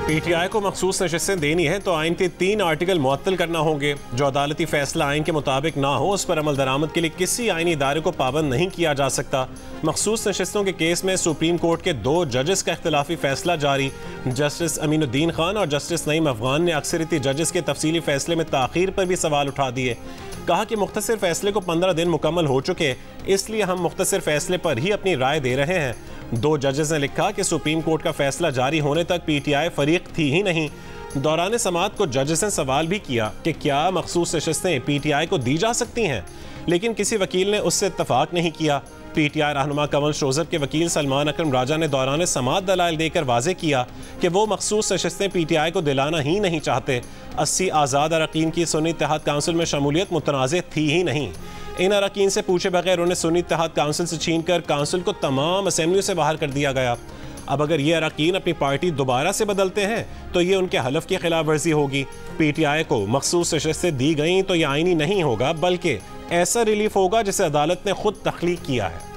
PTI को मखसूस नशिस्तें देनी है तो आइन के 3 आर्टिकल मुअत्तल करना होंगे। जो अदालती फैसला आइन के मुताबिक ना हो उस पर अमल दरामद के लिए किसी आइनी इदारे को पाबंद नहीं किया जा सकता। मखसूस नशिस्तों के केस में सुप्रीम कोर्ट के 2 जजेस का इख्तलाफी फैसला जारी। जस्टिस अमीनुद्दीन खान और जस्टिस नईम अफगान ने अक्सरियती जजेस के तफसीली फैसले में ताखीर पर भी सवाल उठा दिए। कहा कि मुख्तसर फैसले को 15 दिन मुकम्मल हो चुके, इसलिए हम मुख्तसर फैसले पर ही अपनी राय दे रहे हैं। 2 जजेस ने लिखा कि सुप्रीम कोर्ट का फैसला जारी होने तक PTI फरीक थी ही नहीं। दौरान समाअत को जजेस ने सवाल भी किया कि क्या मखसूस नशिस्तें PTI को दी जा सकती हैं, लेकिन किसी वकील ने उससे इत्तफाक नहीं किया। PTI रहनुमा कंवल शोजर के वकील सलमान अकरम राजा ने दौरान समाअत दलाइल देकर वाजे किया कि वो मखसूस नशिस्तें PTI को दिलाना ही नहीं चाहते। 80 आज़ाद अरकान की सुन्नी इत्तेहाद काउंसिल में शमूलियत मुतनाज़ थी ही नहीं। इन अरकान से पूछे बगैर उन्हें सुन्नी इत्तेहाद काउंसिल से छीन कर काउंसिल को तमाम असेंबलियों से बाहर कर दिया गया। अब अगर ये अरकान अपनी पार्टी दोबारा से बदलते हैं तो ये उनके हलफ की खिलाफ वर्जी होगी। PTI को मखसूस नशिस्तें दी गई तो यह आईनी नहीं होगा, बल्कि ऐसा रिलीफ होगा जिसे अदालत ने खुद तख्लीक किया है।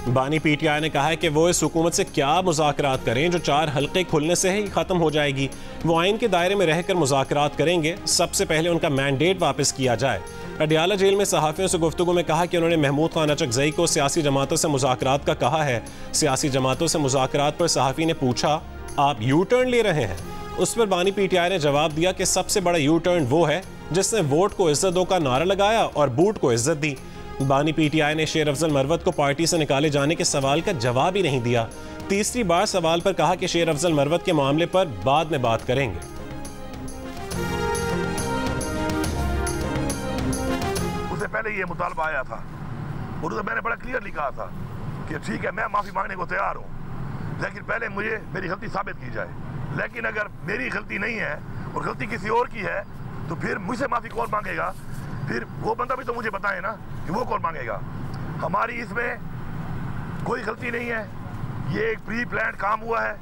बानी PTI ने कहा है कि वो इस हुकूमत से क्या मुज़ाकरात करें जो 4 हल्के खुलने से ही ख़त्म हो जाएगी। वो आइन के दायरे में रहकर मुज़ाकरात करेंगे। सबसे पहले उनका मैंडेट वापस किया जाए। अडियाला जेल में सहाफ़ियों से गुफ्तगू में कहा कि उन्होंने महमूद खान अचकज़ई को सियासी जमातों से मुज़ाकरात का कहा है। सियासी जमातों से मुज़ाकरात पर सहाफ़ी ने पूछा, आप यू टर्न ले रहे हैं? उस पर बानी PTI ने जवाब दिया कि सबसे बड़ा यू टर्न वो है जिसने वोट को इज्जत दो का नारा लगाया और बूट को इज्जत दी। बानी PTI ने शेर अफजल मरवत को पार्टी से निकाले जाने के सवाल का जवाब ही नहीं दिया। तीसरी बार सवाल पर कहा कि शेर अफजल मरवत के मामले पर बाद में बात करेंगे। उससे पहले ये मुतालबा आया था और उसे मैंने बड़ा क्लियरली कहा था कि ठीक है, मैं माफी मांगने को तैयार हूँ, लेकिन पहले मुझे मेरी गलती साबित की जाए। लेकिन अगर मेरी गलती नहीं है और गलती किसी और की है तो फिर मुझसे माफी कौन मांगेगा? फिर वो बंदा भी तो मुझे बताए ना कि वो कौन मांगेगा। हमारी इसमें कोई गलती नहीं है, ये एक प्री प्लान्ड काम हुआ है।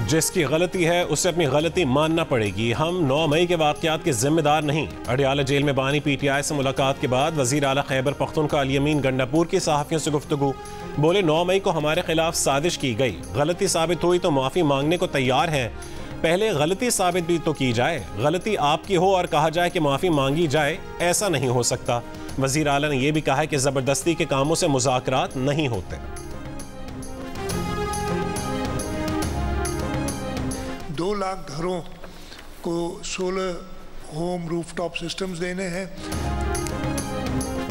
जिसकी गलती है उसे अपनी गलती मानना पड़ेगी। हम 9 मई के वाक़यात के जिम्मेदार नहीं। अडियाला जेल में बानी PTI से मुलाकात के बाद वज़ीर आला खैबर पख्तूनख्वा अली अमीन गंडापुर की सहाफ़ियों से गुफ्तगू। बोले 9 मई को हमारे खिलाफ साजिश की गई, गलती साबित हुई तो माफ़ी मांगने को तैयार हैं। पहले गलती साबित भी तो की जाए। गलती आपकी हो और कहा जाए कि माफ़ी मांगी जाए, ऐसा नहीं हो सकता। वज़ीर आला ने यह भी कहा कि ज़बरदस्ती के कामों से मुज़ाकरात नहीं होते। 2 लाख घरों को सोलर होम रूफटॉप सिस्टम्स देने हैं।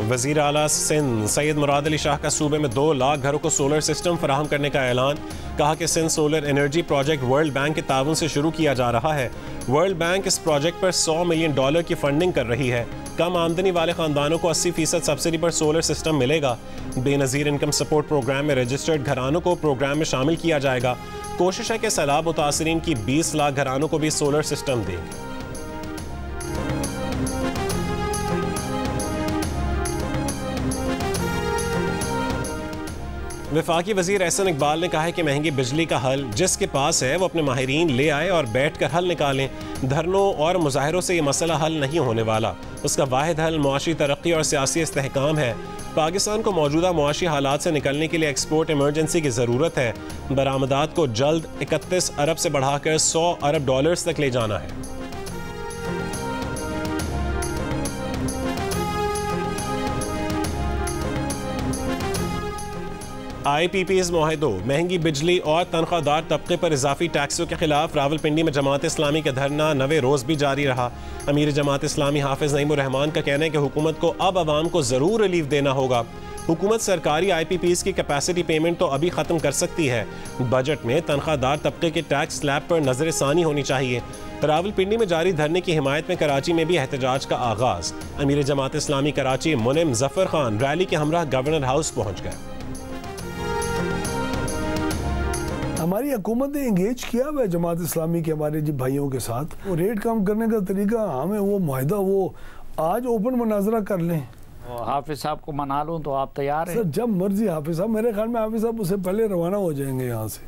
वज़ीर आला सिंध सैयद मुराद अली शाह का सूबे में 2 लाख घरों को सोलर सिस्टम फराहम करने का ऐलान। कहा कि Sindh solar energy project World Bank के ताउन से शुरू किया जा रहा है। वर्ल्ड बैंक इस प्रोजेक्ट पर $100 मिलियन की फंडिंग कर रही है। कम आमदनी वाले खानदानों को 80% सब्सिडी पर सोलर सिस्टम मिलेगा। बेनज़ीर इनकम सपोर्ट प्रोग्राम में रजिस्टर्ड घरानों को प्रोग्राम में शामिल किया जाएगा। कोशिश है कि सैलाब मुतासरीन की 20 लाख घरानों को भी सोलर सिस्टम देंगे। वफाकी वज़ीर एहसन इकबाल ने कहा है कि महंगी बिजली का हल जिसके पास है वो अपने माहिरीन ले आए और बैठ कर हल निकालें। धरनों और मुजाहरों से ये मसला हल नहीं होने वाला। उसका वाहिद हल मुआशी तरक्की और सियासी इस्तेहकाम है। पाकिस्तान को मौजूदा मुआशी हालात से निकलने के लिए एक्सपोर्ट इमरजेंसी की ज़रूरत है। बरामदात को जल्द 31 अरब से बढ़ाकर $100 अरब तक ले जाना है। IPPs मुआहिदों, महंगी बिजली और तनख्वाहदार तबके पर इजाफी टैक्सों के खिलाफ रावलपिंडी में जमात इस्लामी का धरना नवे रोज़ भी जारी रहा। अमीर जमात इस्लामी हाफिज नईमुर रहमान का कहना है कि हुकूमत को अब आवाम को ज़रूर रिलीफ देना होगा। हुकूमत सरकारी IPPs की कैपेसिटी पेमेंट तो अभी ख़त्म कर सकती है। बजट में तनख्वाहदार तबके के टैक्स स्लैब पर नजर सानी होनी चाहिए। रावलपिंडी में जारी धरने की हिमायत में कराची में भी एहतजाज का आगाज़। अमीर जमात इस्लामी कराची मुनिम जफर खान रैली के हमरा गवर्नर हाउस पहुँच गए। हमारी हुकूमत ने इंगेज किया हुआ है जमात इस्लामी के हमारे जी भाइयों के साथ। वो रेट कम करने का तरीका हमें वो मुआहिदा वो आज ओपन मुनाजरा कर लें। हाफिज साहब को मना लूँ तो आप तैयार हैं? सर जब मर्जी हाफिज साहब, मेरे ख्याल में हाफिज साहब उससे पहले रवाना हो जाएंगे यहाँ से।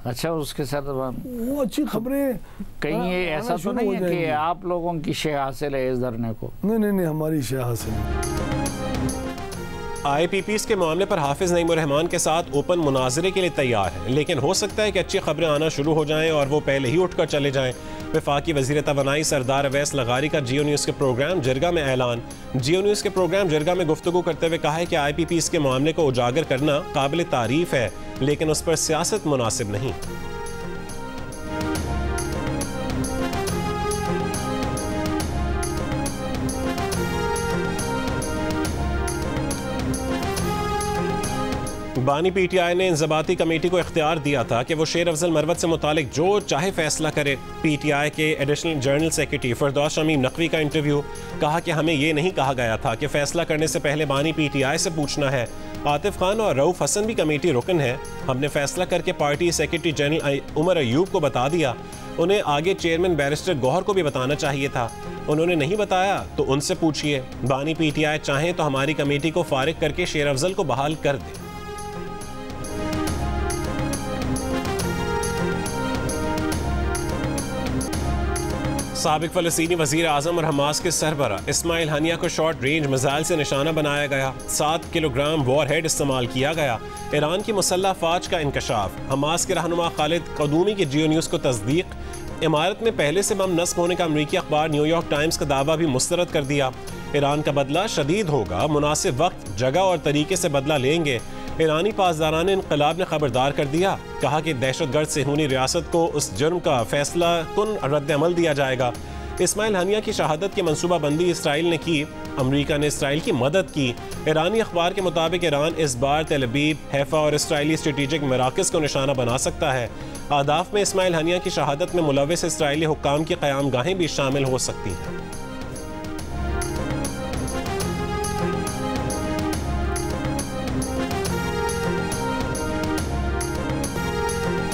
अच्छा, उसके साथ वो अच्छी खबरें कहीं ये ऐसा तो नहीं है कि आप लोगों की शे हासिल है इस धरने को? नहीं, हमारी शे हासिल नहीं। IPPs के मामले पर हाफिज नईम रहमान के साथ ओपन मुनाजरे के लिए तैयार है, लेकिन हो सकता है कि अच्छी खबरें आना शुरू हो जाएं और वो पहले ही उठकर चले जाएं। वफाकी वज़ीर तवानाई सरदार अवैस लगारी का जियो न्यूज़ के प्रोग्राम जिरगा में ऐलान। जियो न्यूज़ के प्रोग्राम जिरगा में गुफ्तगू करते हुए कहा है कि IPPs के मामले को उजागर करना काबिल तारीफ है, लेकिन उस पर सियासत मुनासिब नहीं। बानी PTI ने इंज़बाती कमेटी को इख्तियार दिया था कि वो शेर अफजल मरवत से मुतालिक जो चाहे फैसला करे। PTI के additional general secretary Firdous Shamim Naqvi का इंटरव्यू, कहा कि हमें ये नहीं कहा गया था कि फैसला करने से पहले बानी PTI से पूछना है। आतिफ खान और रऊफ हसन भी कमेटी रुकन है। हमने फैसला करके party secretary general Umar Ayub को बता दिया। उन्हें आगे चेयरमैन बैरिस्टर गौहर को भी बताना चाहिए था, उन्होंने नहीं बताया तो उनसे पूछिए। बानी PTI चाहें तो हमारी कमेटी को फारिग करके शेर अफजल को बहाल कर दे। साबिक फ़लस्तीनी वज़ीर आज़म और हमास के सरबरा इस्माइल हनिया को शॉर्ट रेंज मिसाइल से निशाना बनाया गया। 7 किलोग्राम वॉर हेड इस्तेमाल किया गया। ईरान की मुसल्लह फ़ौज का इंकशाफ। हमास के रहनुमा खालिद कदूमी की जियो न्यूज़ को तस्दीक। इमारत में पहले से बम नस्ब होने का अमरीकी अखबार न्यूयॉर्क टाइम्स का दावा भी मुस्तरद कर दिया। ईरान का बदला शदीद होगा, मुनासिब वक्त, जगह और तरीके से बदला लेंगे। ईरानी पासदारान इंक़लाब ने खबरदार कर दिया, कहा कि दहशतगर्द सेहूनी रियासत को उस जुर्म का फैसला कुन रद्द अमल दिया जाएगा। इस्माइल हनिया की शहादत की मनसूबाबंदी इसराइल ने की, अमरीका ने इसराइल की मदद की। ईरानी अखबार के मुताबिक ईरान इस बार तेल अवीव, हैफा और इसराइली स्ट्रेटेजिक मराकज़ को निशाना बना सकता है। आदाफ में इस्माइल हनिया की शहादत में मुलव्विस इसराइली हुक्काम की क़यामगाहें भी शामिल हो सकती हैं।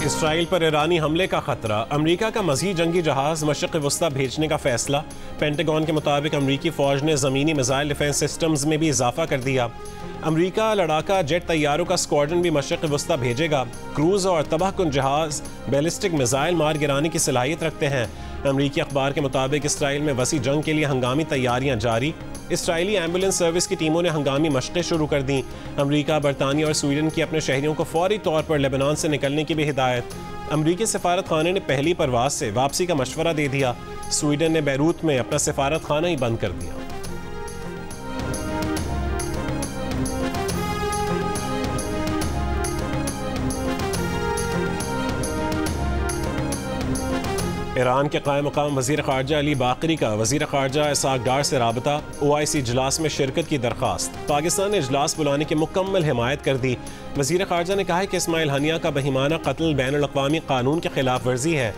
इसराइल पर ईरानी हमले का खतरा, अमरीका का मज़ीद जंगी जहाज़ मशरिक़ वस्ता भेजने का फैसला। पेंटागन के मुताबिक अमरीकी फ़ौज ने ज़मीनी मिसाइल डिफेंस सिस्टम्स में भी इजाफा कर दिया। अमरीका लड़ाका जेट तैयारों का स्क्वाड्रन भी मशरिक़ वस्ता भेजेगा। क्रूज़ और तबाहकुन जहाज़ बैलिस्टिक मिसाइल मार गिराने की सलाहियत रखते हैं। अमरीकी अखबार के मुताबिक इसराइल में वसी जंग के लिए हंगामी तैयारियां जारी। इसराइली एम्बुलेंस सर्विस की टीमों ने हंगामी मशक़ें शुरू कर दी। अमरीका, बरतानिया और स्वीडन की अपने शहरियों को फौरी तौर पर लेबनान से निकलने की भी हिदायत। अमरीकी सफारत खाने ने पहली परवाज से वापसी का मशवरा दे दिया। स्वीडन ने बैरूत में अपना सफारत खाना ही बंद कर दिया। ईरान के कायम मकाम वज़ीर ख़ारजा अली बाकरी का वज़ीर ख़ारजा इसाक डार से राबता। OIC इजलास में शिरकत की दरख्वास्त। पाकिस्तान ने इजलास बुलाने की मुकम्मल हिमायत कर दी। वज़ीर ख़ारजा ने कहा है कि इस्माइल हनिया का बहिमाना कत्ल बैनुल अक़वामी कानून के खिलाफ वर्जी है।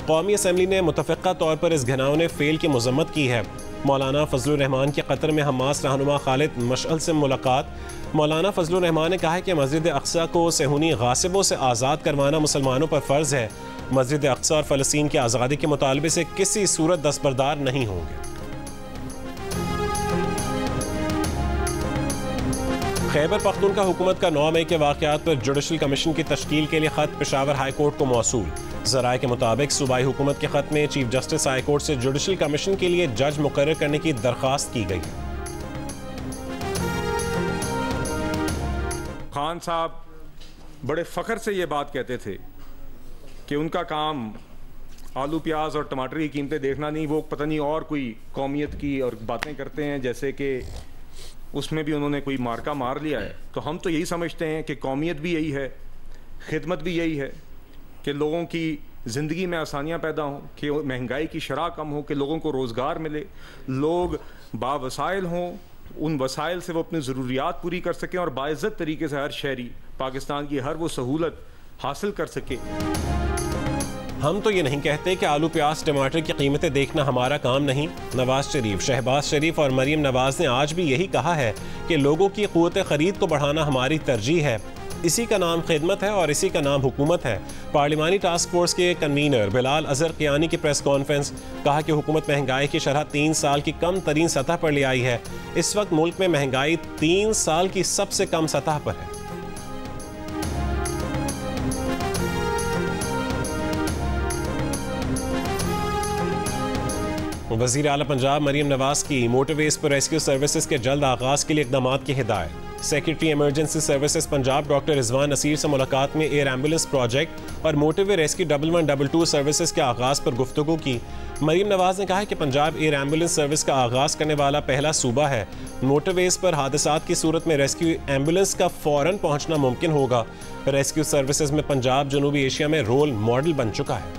कौमी असम्बली ने मुतफ़िक़ा तौर पर इस घिनौने फ़ेल की मज़म्मत की है। मौलाना फजलुर रहमान की कतर में हमास रहनुमा खालिद मशअल से मुलाकात। मौलाना फजलुर रहमान ने कहा है कि मस्जिद अक़सा को सेहूनी गासिबों से आज़ाद करवाना मुसलमानों पर फ़र्ज़ है। मस्जिद अक़सा और फ़लस्तीन की आज़ादी के मुतालबे से किसी सूरत दस्तबरदार नहीं होंगे। खैबर पख्तूनख्वा हुकूमत का 9 मई के वाक़यात पर जुडिशल कमीशन की तश्कील के लिए ख़त पेशावर हाई कोर्ट को मौसूल। ज़राए के मुताबिक सूबाई हुकूमत के ख़त में चीफ जस्टिस हाई कोर्ट से जुडिशल कमीशन के लिए जज मुकर्रर करने की दरख्वास्त की गई है। खान साहब बड़े फ़ख्र से ये बात कहते थे कि उनका काम आलू प्याज और टमाटर की कीमतें देखना नहीं, वो पता नहीं और कोई कौमियत की और बातें करते हैं, जैसे कि उसमें भी उन्होंने कोई मार्का मार लिया है। तो हम तो यही समझते हैं कि कौमियत भी यही है, खिदमत भी यही है कि लोगों की ज़िंदगी में आसानियाँ पैदा हों, कि महंगाई की शरह कम हो, कि लोगों को रोज़गार मिले, लोग बावसाइल हों, उन वसाइल से वो अपनी ज़रूरियात पूरी कर सकें और बाइज़्ज़त तरीके से हर शहरी पाकिस्तान की हर वो सहूलत हासिल कर सके। हम तो ये नहीं कहते कि आलू प्याज टमाटर की कीमतें देखना हमारा काम नहीं। नवाज शरीफ, शहबाज शरीफ और मरीम नवाज ने आज भी यही कहा है कि लोगों की क़ुव्वत ख़रीद को बढ़ाना हमारी तरजीह है। इसी का नाम खिदमत है और इसी का नाम हुकूमत है। पार्लिमानी टास्क फोर्स के कन्वीनर बिलाल अजहर क़ियानी की प्रेस कॉन्फ्रेंस, कहा कि हुकूमत महंगाई की शरह 3 साल की कम तरीन सतह पर ले आई है। इस वक्त मुल्क में महंगाई 3 साल की सबसे कम सतह पर है। वज़ीर आला पंजाब मरीम नवाज की मोटरवेज पर रेस्क्यू सर्विसेज के जल्द आगाज़ के लिए इक़दाम की हिदायत। Secretary emergency services Punjab doctor Rizwan Naseer से मुलाकात में एयर एम्बुलेंस प्रोजेक्ट और मोटरवे रेस्क्यू 1112 सर्विसेज के आगाज़ पर गुफ्तगू की। मरीम नवाज ने कहा है कि पंजाब एयर एम्बुलेंस सर्विस का आगाज़ करने वाला पहला सूबा है। मोटरवेज पर हादसात की सूरत में रेस्क्यू एम्बुलेंस का फ़ौरन पहुँचना मुमकिन होगा। रेस्क्यू सर्विसेज में पंजाब जनूबी एशिया में रोल मॉडल बन चुका है।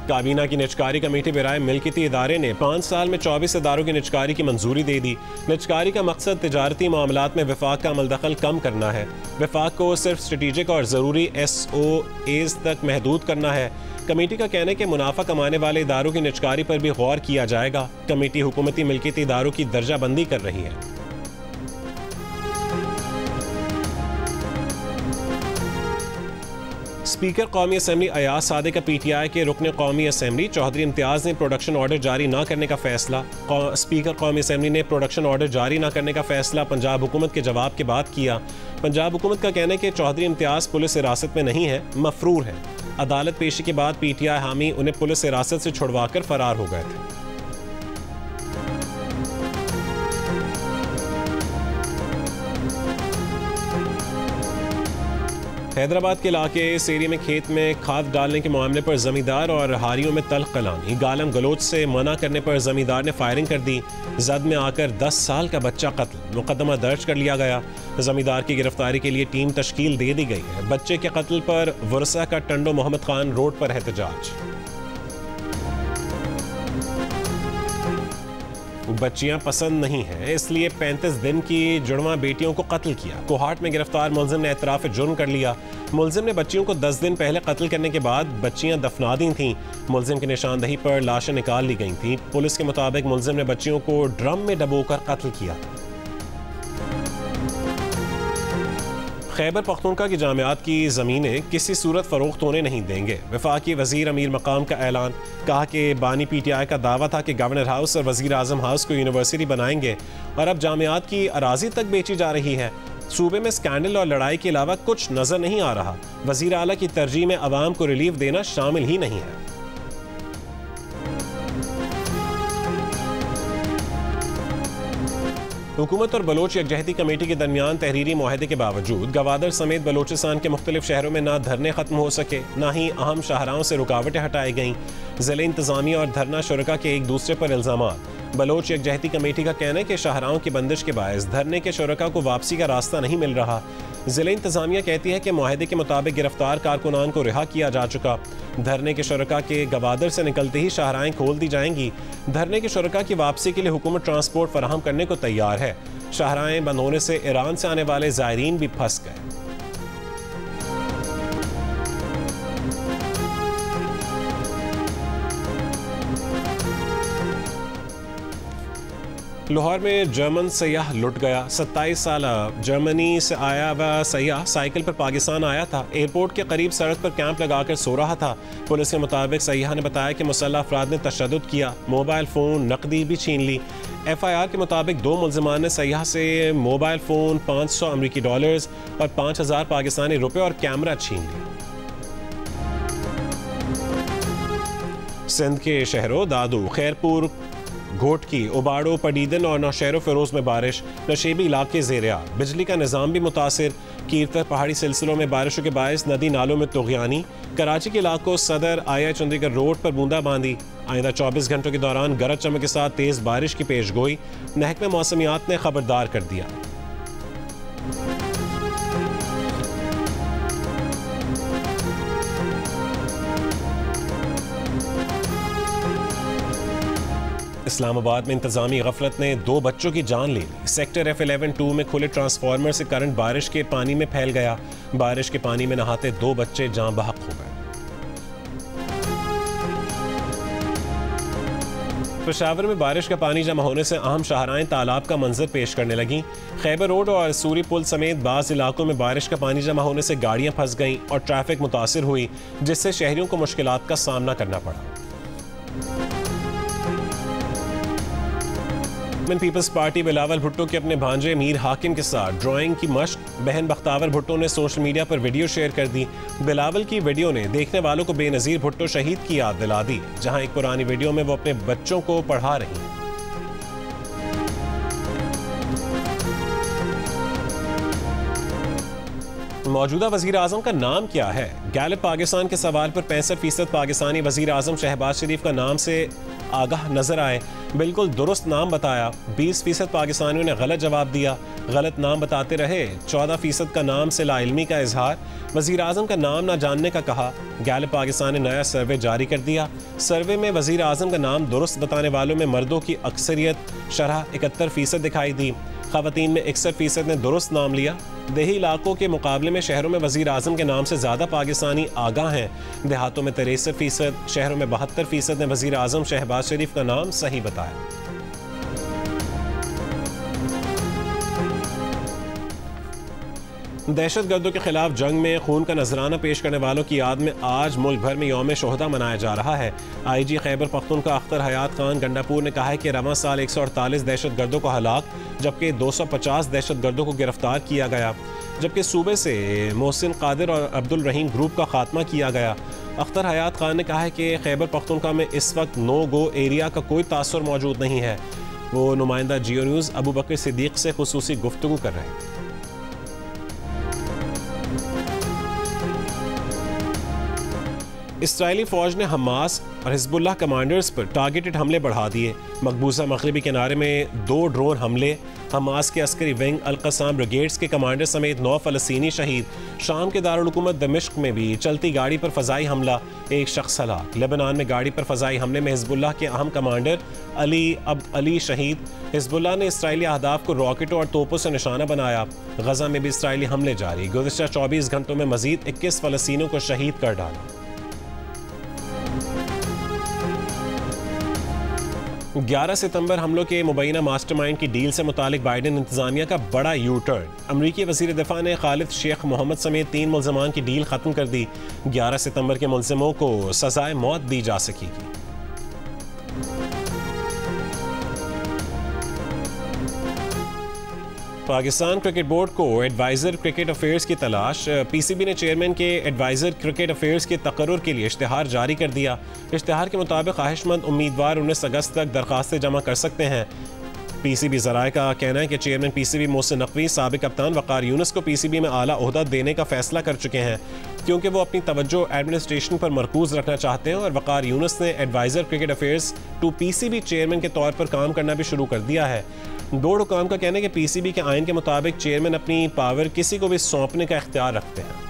काबीना की निजकारी कमेटी बराए मिल्कियती इदारे ने 5 साल में 24 इदारों की निजकारी की मंजूरी दे दी। निजकारी का मकसद तिजारती मामलात में विफाक का अमल दखल कम करना है। विफाक को सिर्फ स्ट्रेटेजिक और ज़रूरी SOAs तक महदूद करना है। कमेटी का कहना है कि मुनाफा कमाने वाले इदारों की निजकारी पर भी गौर किया जाएगा। कमेटी हुकूमती मिल्कियती इदारों की दर्जाबंदी कर रही है। स्पीकर कौमी असम्बली अयाज सादे का PTI के रुकन कौमी असम्बली चौधरी इम्तियाज़ ने प्रोडक्शन ऑर्डर जारी न करने का फैसला। स्पीकर कौमी असम्बली ने प्रोडक्शन ऑर्डर जारी न करने का फैसला पंजाब हुकूमत के जवाब के बाद किया। पंजाब हुकूमत का कहना है कि चौधरी इम्तियाज़ पुलिस हिरासत में नहीं है, मफरूर है। अदालत पेशी के बाद PTI हामी उन्हें पुलिस हिरासत से छुड़वा कर फरार हो गए थे। हैदराबाद के इलाके सेरी में खेत में खाद डालने के मामले पर जमींदार और हारियों में तल्ख कलामी। गालम गलोच से मना करने पर जमींदार ने फायरिंग कर दी। जद में आकर 10 साल का बच्चा कत्ल। मुकदमा दर्ज कर लिया गया। जमींदार की गिरफ्तारी के लिए टीम तश्कील दे दी गई है। बच्चे के कत्ल पर वर्सा का टंडो मोहम्मद खान रोड पर एहतजाज। बच्चियां पसंद नहीं हैं, इसलिए 35 दिन की जुड़वा बेटियों को कत्ल किया। कोहाट में गिरफ्तार मुलजिम ने एतराफ़ जुर्म कर लिया। मुलजिम ने बच्चियों को 10 दिन पहले कत्ल करने के बाद बच्चियां दफना दी थीं। मुलजिम की निशानदही पर लाशें निकाल ली गई थीं। पुलिस के मुताबिक मुलजिम ने बच्चियों को ड्रम में डबोकर कत्ल किया। खैबर पख्तूनख्वा की जामियात की ज़मीनें किसी सूरत फ़रोख्त होने नहीं देंगे। वफाकी वज़ीर अमीर मकाम का ऐलान। कहा कि बानी PTI का दावा था कि गवर्नर हाउस और वज़ीर आज़म हाउस को यूनिवर्सिटी बनाएंगे और अब जामियात की अराज़ी तक बेची जा रही है। सूबे में स्कैंडल और लड़ाई के अलावा कुछ नज़र नहीं आ रहा। वज़ीर आला की तरजीह में अवाम को रिलीफ देना शामिल ही नहीं है। हुकूमत और बलोच यकजहती कमेटी के दरमियान तहरीरी मुआहदे के बावजूद गवादर समेत बलोचिस्तान के मुख्तलिफ शहरों में ना धरने खत्म हो सके, ना ही अहम शाहराहों से रुकावटें हटाई गईं। ज़िले इंतज़ामिया और धरना शुरका के एक दूसरे पर इल्ज़ामात। बलोच यकजहती कमेटी का कहना है कि शाहराहों की बंदिश के बायस धरने के शुरका को वापसी का रास्ता नहीं मिल रहा। ज़िले इंतज़ामिया कहती है कि मुआहदे के मुताबिक गिरफ्तार कारकुनान को रिहा किया जा चुका। धरने के शुरका के गवादर से निकलते ही शाहराहें खोल दी जाएंगी। धरने के शुरका की वापसी के लिए हुकूमत ट्रांसपोर्ट फराहम करने को तैयार है। शाहराहें बंद होने से ईरान से आने वाले ज़ायरीन भी फंस गए। लाहौर में जर्मन सयाह लुट गया। 27 साल जर्मनी से आया वह सयाह साइकिल पर पाकिस्तान आया था। एयरपोर्ट के करीब सड़क पर कैंप लगाकर सो रहा था। पुलिस के मुताबिक सयाह ने बताया कि मुसल्लह अफराद ने तशद्दुद किया, मोबाइल फ़ोन नकदी भी छीन ली। FIR के मुताबिक 2 मुल्ज़िमान ने सयाह से मोबाइल फ़ोन, $500 और 5000 पाकिस्तानी रुपये और कैमरा छीन लिया। सिंध के शहरों दादू, खैरपुर, घोटकी, उबाड़ो, पडीदन और नौशहरो फिरोज में बारिश। नशेबी इलाके ज़ेर-ए-आब। बिजली का निज़ाम भी मुतासिर। कीरतर पहाड़ी सिलसिलों में बारिशों के बायस नदी नालों में तुग़यानी। कराची के इलाकों सदर IA चंडीगढ़ रोड पर बूंदाबांदी। आइंदा 24 घंटों के दौरान गरज चमक के साथ तेज़ बारिश की पेशगोई। महकमा मौसमियात ने खबरदार कर दिया। इस्लामाबाद में इंतजामी गफलत ने 2 बच्चों की जान ले ली। सेक्टर F11-2 में खुले ट्रांसफार्मर से करंट बारिश के पानी में फैल गया। बारिश के पानी में नहाते 2 बच्चे जान बहक हो गए। पेशावर में बारिश का पानी जमा होने से अहम शाहराएं तालाब का मंजर पेश करने लगीं। खैबर रोड और सूरी पुल समेत बाज़ इलाकों में बारिश का पानी जमा होने से गाड़ियां फंस गईं और ट्रैफिक मुतासिर हुई, जिससे शहरियों को मुश्किलात का सामना करना पड़ा। पीपल्स पार्टी बिलावल भुट्टो के अपने भांजे मीर हाकिम के साथ ड्राइंग की मश्क। बहन बख्तावर भुट्टो ने सोशल मीडिया पर वीडियो शेयर कर दी। बिलावल की वीडियो ने देखने वालों को बेनज़ीर भुट्टो शहीद की याद दिला दी, जहां एक पुरानी वीडियो में वो अपने बच्चों को पढ़ा रही हैं। मौजूदा वजीर आजम का नाम क्या है? गैलिप पाकिस्तान के सवाल पर 65% पाकिस्तानी वजीर आजम शहबाज शरीफ का नाम से आगाह नजर आए। बिल्कुल दुरुस्त नाम बताया। 20% पाकिस्तानियों ने गलत जवाब दिया। गलत नाम बताते रहे। 14% का नाम से लाइल्मी का इजहार। वजीर आजम का नाम ना जानने का कहा। गैलिप पाकिस्तान ने नया सर्वे जारी कर दिया। सर्वे में वजीर आजम का नाम दुरुस्त बताने वालों में मर्दों की अक्सरियत शरह 71% दिखाई दी। ख़वातीन में 61% ने दुरुस्त नाम लिया। देही इलाकों के मुकाबले में शहरों में वजीर आजम के नाम से ज़्यादा पाकिस्तानी आगाह हैं। देहातों में 63%, शहरों में 72% ने वजीर आजम शहबाज शरीफ का नाम सही बताया। दहशत गर्दों के खिलाफ जंग में खून का नजराना पेश करने वालों की याद में आज मुल्क भर में यौम शोहदा मनाया जा रहा है। IG खैबर पख्तूनख्वा अख्तर हयात खान गंडापुर ने कहा है कि रवां साल 148 दहशत गर्दों को हलाक जबकि 250 दहशत गर्दों को गिरफ्तार किया गया, जबकि सूबे से मोहसिन कादिर और अब्दुल रहीम ग्रुप का खात्मा किया गया। अख्तर हयात खान ने कहा है कि खैबर पख्तूनख्वा में इस वक्त नो गो एरिया का कोई तासुर मौजूद नहीं है। वो नुमाइंदा जियो न्यूज़ अबू बकर सिद्दीक से खुसूसी गुफ्तगू कर रहे हैं। इसराइली फ़ौज ने हमास और हिज़्बुल्लाह कमांडर्स पर टारगेटेड हमले बढ़ा दिए। मकबूजा मगरबी किनारे में 2 ड्रोन हमले। हमास के अस्करी विंग अल-क़स्साम ब्रिगेड्स के कमांडर समेत 9 फ़लस्तीनी शहीद। शाम के दारुल हुकूमत दमिश्क में भी चलती गाड़ी पर फ़ज़ाई हमला, 1 शख्स हलाक। लेबनान में गाड़ी पर फ़ज़ाई हमले में हिज़्बुल्लाह के अहम कमांडर अली अब्द अली शहीद। हिज़्बुल्लाह ने इसराइली अहदाफ को रॉकेटों और तोपों से निशाना बनाया। गज़ा में भी इसराइली हमले जारी। गुज़िश्ता 24 घंटों में मज़ीद 21 फ़लस्तीनियों को शहीद कर डाला। 11 सितंबर हमलों के मुबैना मास्टरमाइंड की डील से मुतालिक बाइडेन इंतजामिया का बड़ा यू टर्न। अमरीकी वज़ीर दिफा ने खालिद शेख मोहम्मद समेत 3 मुल्ज़मान की डील ख़त्म कर दी। 11 सितंबर के मुल्ज़िमों को सज़ाए मौत दी जा सकेगी। पाकिस्तान क्रिकेट बोर्ड को एडवाइज़र क्रिकेट अफेयर्स की तलाश। PCB ने चेयरमैन के एडवाइज़र क्रिकेट अफेयर्स के तकर्रुर के लिए इश्तिहार जारी कर दिया। इश्तिहार के मुताबिक ख्वाहिशमंद उम्मीदवार 19 अगस्त तक दरख्वास्तें जमा कर सकते हैं। PCB ज़राए का कहना है कि चेयरमैन PCB मोहसिन नकवी साबिक कप्तान वक़ार यूनुस को PCB में आला ओहदा देने का फैसला कर चुके हैं, क्योंकि वो अपनी तवज्जो एडमिनिस्ट्रेशन पर मरकूज़ रखना चाहते हैं। और वक़ार यूनुस ने advisor cricket affairs to PCB chairman के तौर पर काम करना भी शुरू कर दिया है। बोर्ड हुकाम का कहना है कि PCB के आइन के मुताबिक चेयरमैन अपनी पावर किसी को भी सौंपने का इख्तियार रखते हैं।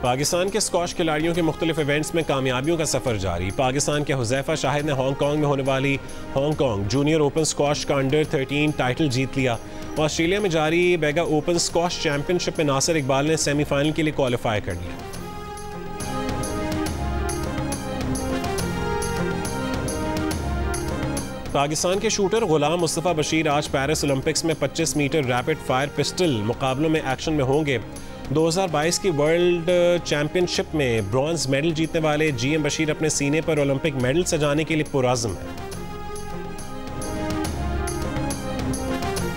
पाकिस्तान के स्क्वॉश खिलाड़ियों के मुख्तलिफ इवेंट्स में कामयाबियों का सफर जारी। पाकिस्तान के हुज़ैफा शाहिद ने हांगकॉन्ग में होने वाली हांगकॉन्ग जूनियर ओपन स्क्वॉश का अंडर 13 टाइटल जीत लिया। ऑस्ट्रेलिया में जारी बेगा ओपन स्क्वॉश चैंपियनशिप में नासिर इकबाल ने सेमीफाइनल के लिए क्वालिफाई कर लिया। पाकिस्तान के शूटर गुलाम मुस्तफ़ा बशीर आज पेरिस ओलंपिक्स में 25 मीटर रैपिड फायर पिस्टल मुकाबलों में एक्शन में होंगे। 2022 की वर्ल्ड चैंपियनशिप में ब्रॉन्ज मेडल जीतने वाले GM बशीर अपने सीने पर ओलंपिक मेडल सजाने के लिए पुरअज़्म है।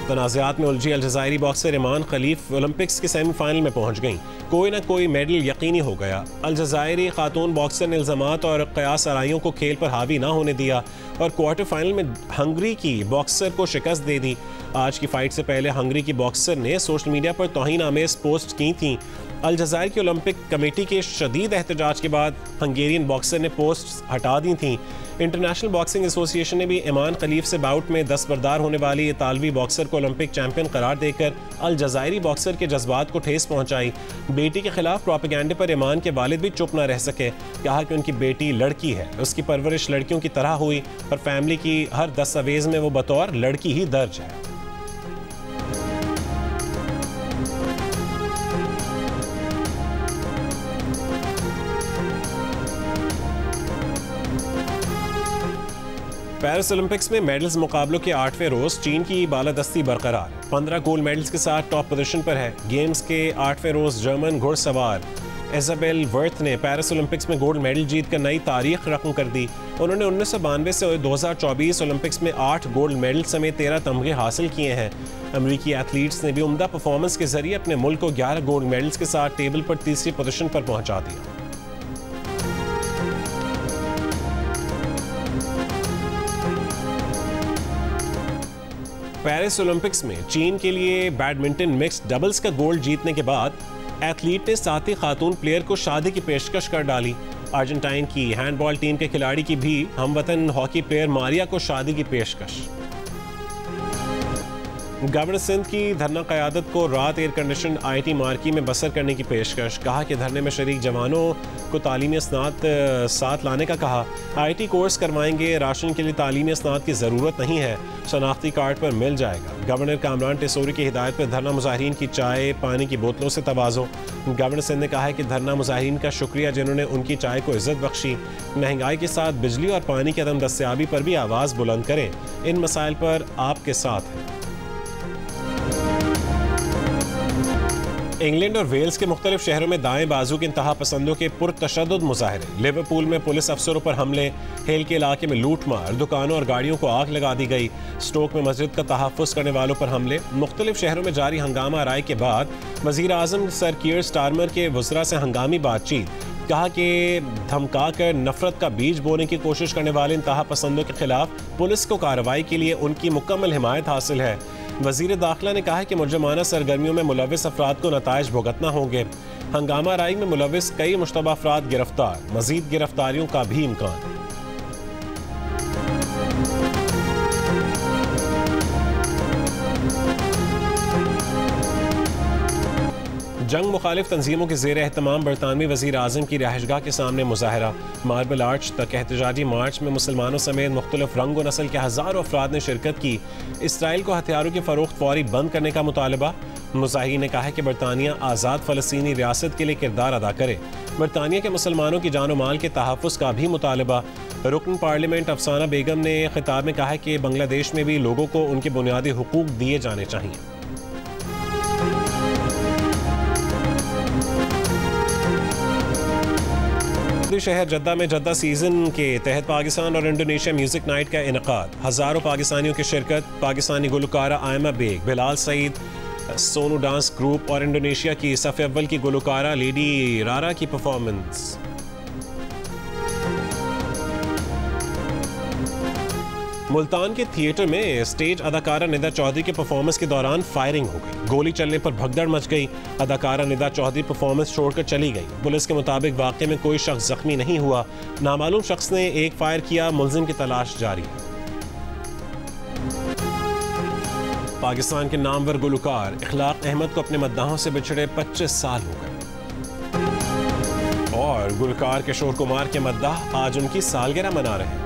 तनाज़ात में उलझी अलजायरी बॉक्सर ईमान खलीफ ओलंपिक्स के सेमीफाइनल में पहुंच गईं। कोई ना कोई मेडल यकीनी हो गया। अलजायरी खातून बॉक्सर ने इल्ज़ामात और क़यास आराइयों को खेल पर हावी ना होने दिया और क्वार्टर फाइनल में हंगरी की बॉक्सर को शिकस्त दे दी। आज की फाइट से पहले हंगरी की बॉक्सर ने सोशल मीडिया पर तौहीन आमेज़ पोस्ट की थी। अलजायर की ओलंपिक कमेटी के शदीद एहतजाज के बाद हंगेरियन बॉक्सर ने पोस्ट हटा दी थी। इंटरनेशनल बॉक्सिंग एसोसिएशन ने भी ईमान खलीफ से बाउट में दस्तबरदार होने वाली इतालवी बॉक्सर को ओलंपिक चैंपियन करार देकर अलजायरी बॉक्सर के जज्बात को ठेस पहुंचाई। बेटी के खिलाफ प्रोपेगेंडे पर ईमान के वालिद भी चुप न रह सके। कहा कि उनकी बेटी लड़की है, उसकी परवरिश लड़कियों की तरह हुई और फैमिली की हर दस्तावेज में वो बतौर लड़की ही दर्ज है। पेरिस ओलंपिक्स में मेडल्स मुकाबलों के 8वें रोज चीन की बालादस्ती बरकरार। 15 गोल्ड मेडल्स के साथ टॉप पोजीशन पर है। गेम्स के 8वें रोज जर्मन घुड़सवार इजाबेल वर्थ ने पेरिस ओलंपिक्स में गोल्ड मेडल जीतकर नई तारीख रकम कर दी। उन्होंने 1992 से 2024 ओलंपिक्स में 8 गोल्ड मेडल समेत 13 तमगे हासिल किए हैं। अमरीकी एथलीट्स ने भी उम्दा परफॉर्मेंस के जरिए अपने मुल्क को 11 गोल्ड मेडल्स के साथ टेबल पर तीसरी पोजीशन पर पहुंचा दिया। पेरिस ओलंपिक्स में चीन के लिए बैडमिंटन मिक्स्ड डबल्स का गोल्ड जीतने के बाद एथलीट ने साथी खातून प्लेयर को शादी की पेशकश कर डाली। अर्जेंटाइन की हैंडबॉल टीम के खिलाड़ी की भी हमवतन हॉकी प्लेयर मारिया को शादी की पेशकश। गवर्नर सिंध की धरना क़यादत को रात एयर कंडीशन IIT मार्की में बसर करने की पेशकश। कहा कि धरने में शरीक जवानों को तालीमी असनाद साथ लाने का कहा। IIT कोर्स करवाएंगे, राशन के लिए तालीमी असनाद की ज़रूरत नहीं है, शनाख्ती कार्ड पर मिल जाएगा। गवर्नर कामरान टेसोरी की हिदायत पर धरना मुजाहिरीन की चाय पानी की बोतलों से तवाज़ो। गवर्नर सिंध ने कहा है कि धरना मुजाहिरीन का शुक्रिया जिन्होंने उनकी चाय को इज्जत बख्शी। महंगाई के साथ बिजली और पानी की अदम दस्तियाबी पर भी आवाज़ बुलंद करें, इन मसाइल पर आपके साथ हैं। इंग्लैंड और वेल्स के मुख्तलिफ शहरों में दाएं बाजू के इंतहा पसंदों के पुरतशद्दुद मुजाहरे। लिवरपूल में पुलिस अफसरों पर हमले, हेल के इलाके में लूट मार, दुकानों और गाड़ियों को आग लगा दी गई। स्टोक में मस्जिद का तहफ़्फ़ुज़ करने वालों पर हमले। मुख्तलिफ शहरों में जारी हंगामा राय के बाद वज़ीर आज़म सर कीयर स्टारमर के वज़रा से हंगामी बातचीत। कहा कि धमका कर नफरत का बीज बोने की कोशिश करने वाले इंतहा पसंदों के खिलाफ पुलिस को कार्रवाई के लिए उनकी मुकम्मल हिमायत हासिल है। वज़ीर दाखिला ने कहा कि मुजरमाना सरगर्मियों में मुलव्विस अफराद को नताइज भुगतना होंगे। हंगामा राई में मुलव्विस कई मुश्तबा अफराद गिरफ्तार, मज़ीद गिरफ्तारियों का भी इम्कान। जंग मुखालिफ तंजीमों के ज़ेर एहतमाम बरतानवी वज़ीर आज़म की रिहाइशगाह के सामने मुजाहरा। मार्बल आर्च तक एहतजाजी मार्च में मुसलमानों समेत मुख्तलिफ रंग व नस्ल के हज़ारों अफराद ने शिरकत की। इसराइल को हथियारों की फ़रोख्त फौरी बंद करने का मुतालबा। मुजाहिरीन ने कहा है कि बरतानिया आज़ाद फ़लस्तीनी रियासत के लिए किरदार अदा करे। बरतानिया के मुसलमानों की जान व माल के तहफ़्फ़ुज़ का भी मुतालबा। रुकन पार्लियामेंट अफसाना बेगम ने खिताब में कहा है कि बांग्लादेश में भी लोगों को उनके बुनियादी हुकूक दिए जाने चाहिए। शहर जद्दा में जद्दा सीजन के तहत पाकिस्तान और इंडोनेशिया म्यूजिक नाइट का इनकाद। हज़ारों पाकिस्तानियों की शिरकत। पाकिस्तानी गुलकारा आयमा बेग, बिलाल सईद, सोनू डांस ग्रुप और इंडोनेशिया की सफ़े अव्वल की गुलकारा लेडी रारा की परफॉर्मेंस। मुल्तान के थिएटर में स्टेज अदाकारा निदा चौधरी के परफॉर्मेंस के दौरान फायरिंग हो गई। गोली चलने पर भगदड़ मच गई। अदाकारा निदा चौधरी परफॉर्मेंस छोड़कर चली गई। पुलिस के मुताबिक वाक़े में कोई शख्स जख्मी नहीं हुआ। नामालूम शख्स ने एक फायर किया। मुलजिम की तलाश जारी है। पाकिस्तान के नामवर गुलकार इखलाक अहमद को अपने मद्दाहों से बिछड़े 25 साल हो गए और गुलकार किशोर कुमार के मद्दाह आज उनकी सालगिरह मना रहे हैं।